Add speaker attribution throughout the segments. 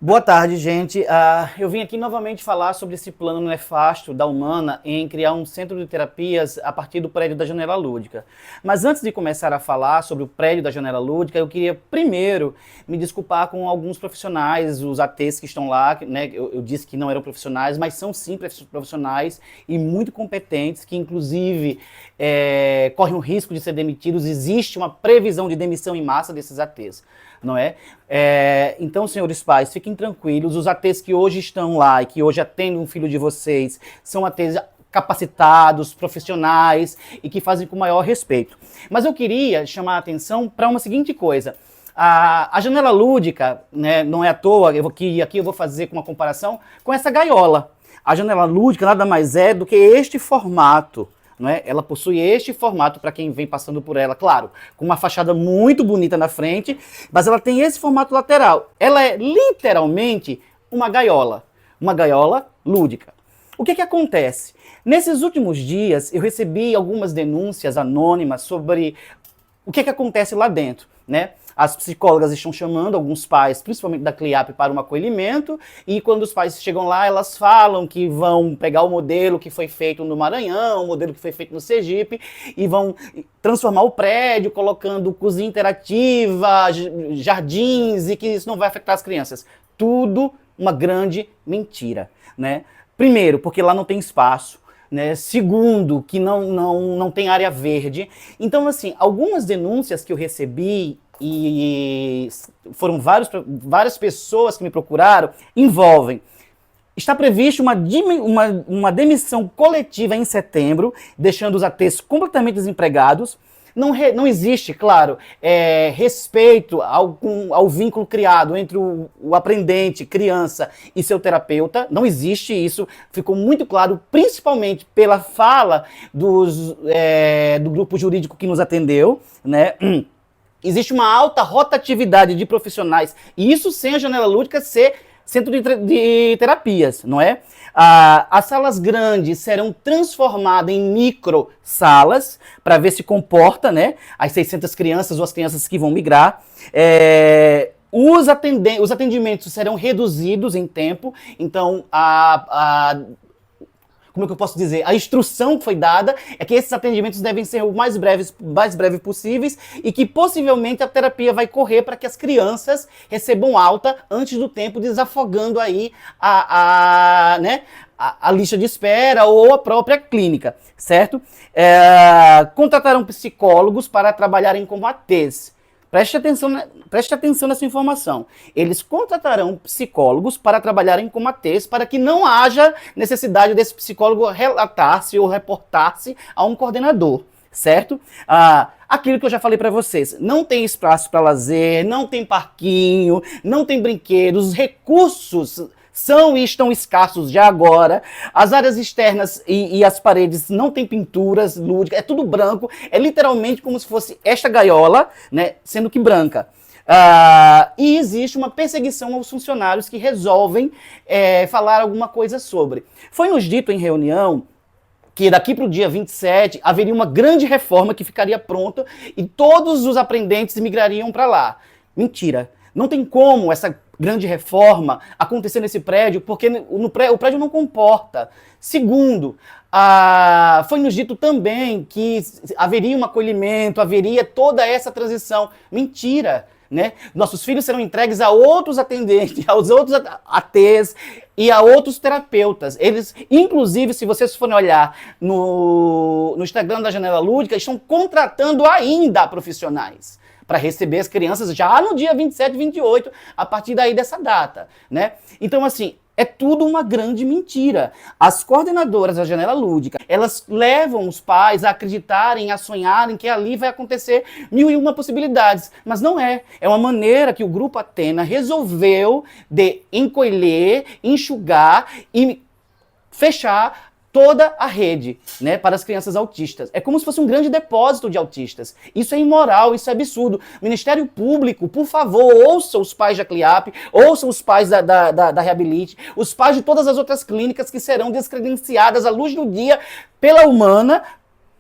Speaker 1: Boa tarde, gente. Eu vim aqui novamente falar sobre esse plano nefasto da Humana em criar um centro de terapias a partir do prédio da Janela Lúdica. Mas antes de começar a falar sobre o prédio da Janela Lúdica, eu queria primeiro me desculpar com alguns profissionais, os ATs que estão lá, né? Eu disse que não eram profissionais, mas são sim profissionais e muito competentes, que inclusive correm o risco de ser demitidos. Existe uma previsão de demissão em massa desses ATs. Não é? Então, senhores pais, fiquem tranquilos, os ATs que hoje estão lá e que hoje atendem um filho de vocês são ATs capacitados, profissionais e que fazem com o maior respeito. Mas eu queria chamar a atenção para uma seguinte coisa. A Janela Lúdica, né, não é à toa, aqui eu vou fazer uma comparação com essa gaiola. A Janela Lúdica nada mais é do que este formato. Não é? Ela possui este formato para quem vem passando por ela, claro, com uma fachada muito bonita na frente, mas ela tem esse formato lateral. Ela é literalmente uma gaiola lúdica. O que acontece? Nesses últimos dias eu recebi algumas denúncias anônimas sobre o que acontece lá dentro, né? As psicólogas estão chamando alguns pais, principalmente da CLIAP, para um acolhimento, e quando os pais chegam lá, elas falam que vão pegar o modelo que foi feito no Maranhão, o modelo que foi feito no Sergipe, e vão transformar o prédio, colocando cozinha interativa, jardins, e que isso não vai afetar as crianças. Tudo uma grande mentira, né? Primeiro, porque lá não tem espaço. Né? Segundo, que não tem área verde. Então, assim, algumas denúncias que eu recebi, e foram várias pessoas que me procuraram, envolvem: está previsto uma demissão coletiva em setembro, deixando os ATs completamente desempregados. Não existe, claro, respeito ao vínculo criado entre o aprendente, criança e seu terapeuta. Não existe isso. Ficou muito claro, principalmente pela fala do grupo jurídico que nos atendeu, né? Existe uma alta rotatividade de profissionais, e isso sem a Janela Lúdica ser centro de terapias, não é? As salas grandes serão transformadas em micro salas para ver se comporta, né, as 600 crianças ou as crianças que vão migrar. Os atendimentos serão reduzidos em tempo, então como é que eu posso dizer? A instrução que foi dada é que esses atendimentos devem ser o mais breves possíveis, e que possivelmente a terapia vai correr para que as crianças recebam alta antes do tempo, desafogando aí a lista de espera ou a própria clínica, certo? Contratarão psicólogos para trabalharem como ATs. Preste atenção nessa informação. Eles contratarão psicólogos para trabalharem como ATs, para que não haja necessidade desse psicólogo relatar-se ou reportar-se a um coordenador, certo? Aquilo que eu já falei para vocês: não tem espaço para lazer, não tem parquinho, não tem brinquedos, os recursos são e estão escassos já agora. As áreas externas e as paredes não tem pinturas lúdicas, é tudo branco, é literalmente como se fosse esta gaiola, né, sendo que branca. E existe uma perseguição aos funcionários que resolvem falar alguma coisa sobre. Foi nos dito em reunião que daqui para o dia 27 haveria uma grande reforma que ficaria pronta e todos os aprendentes migrariam para lá. Mentira. Não tem como essa grande reforma acontecer nesse prédio, porque o prédio não comporta. Segundo, foi nos dito também que haveria um acolhimento, haveria toda essa transição. Mentira, né? Nossos filhos serão entregues a outros atendentes, aos outros ATs e a outros terapeutas. Eles, inclusive, se vocês forem olhar no Instagram da Janela Lúdica, estão contratando ainda profissionais para receber as crianças já no dia 27, 28, a partir daí dessa data, né? Então, assim, é tudo uma grande mentira. As coordenadoras da Janela Lúdica, elas levam os pais a acreditarem, a sonharem que ali vai acontecer 1001 possibilidades, mas não é. É uma maneira que o Grupo Atena resolveu de encolher, enxugar e fechar toda a rede, né, para as crianças autistas. É como se fosse um grande depósito de autistas. Isso é imoral, isso é absurdo. Ministério Público, por favor, ouça os pais da CLIAP, ouça os pais da Reabilite, os pais de todas as outras clínicas que serão descredenciadas à luz do dia pela Humana,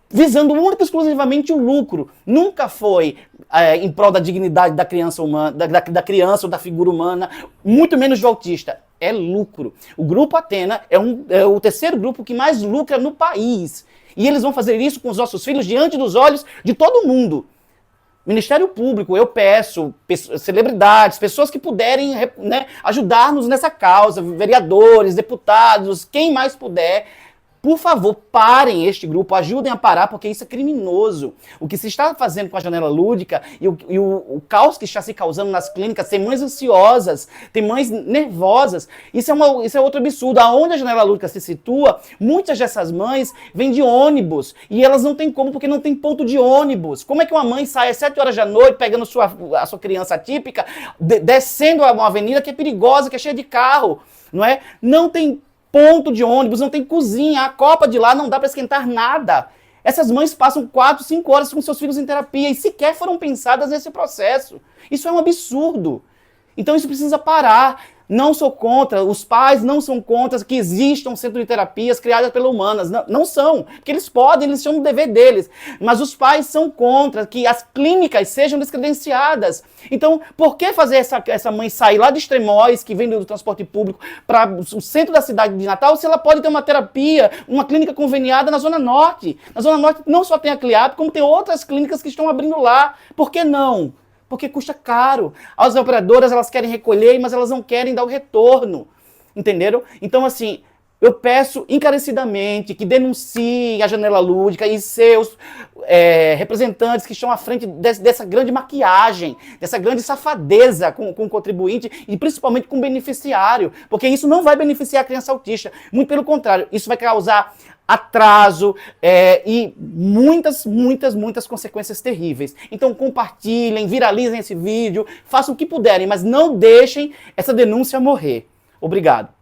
Speaker 1: visando única e exclusivamente o lucro. Nunca foi em prol da dignidade da criança humana, da criança ou da figura humana, muito menos do autista. É lucro. O Grupo Atena é o terceiro grupo que mais lucra no país. E eles vão fazer isso com os nossos filhos diante dos olhos de todo mundo. Ministério Público, eu peço, celebridades, pessoas que puderem, né, ajudar-nos nessa causa, vereadores, deputados, quem mais puder, por favor, parem este grupo, ajudem a parar, porque isso é criminoso. O que se está fazendo com a janela lúdica e o caos que está se causando nas clínicas, tem mães ansiosas, tem mães nervosas, isso é outro absurdo. Aonde a janela lúdica se situa, muitas dessas mães vêm de ônibus e elas não têm como, porque não tem ponto de ônibus. Como é que uma mãe sai às 7 horas da noite, pegando a sua criança típica, descendo uma avenida que é perigosa, que é cheia de carro, não é? Não tem ponto de ônibus, não tem cozinha, a copa de lá não dá para esquentar nada. Essas mães passam 4, 5 horas com seus filhos em terapia e sequer foram pensadas nesse processo. Isso é um absurdo. Então isso precisa parar. Não sou contra, os pais não são contra que existam centros de terapias criadas pela Humanas. Não são, porque eles podem, eles são o dever deles. Mas os pais são contra que as clínicas sejam descredenciadas. Então, por que fazer essa mãe sair lá de Extremóis, que vem do transporte público, para o centro da cidade de Natal, se ela pode ter uma terapia, uma clínica conveniada na Zona Norte? Na Zona Norte não só tem a CLIAP, como tem outras clínicas que estão abrindo lá. Por que não? Porque custa caro. As operadoras, elas querem recolher, mas elas não querem dar o retorno. Entenderam? Então, assim, eu peço encarecidamente que denunciem a janela lúdica e seus representantes que estão à frente dessa grande maquiagem, dessa grande safadeza com o contribuinte e principalmente com o beneficiário. Porque isso não vai beneficiar a criança autista. Muito pelo contrário, isso vai causar atraso e muitas consequências terríveis. Então compartilhem, viralizem esse vídeo, façam o que puderem, mas não deixem essa denúncia morrer. Obrigado.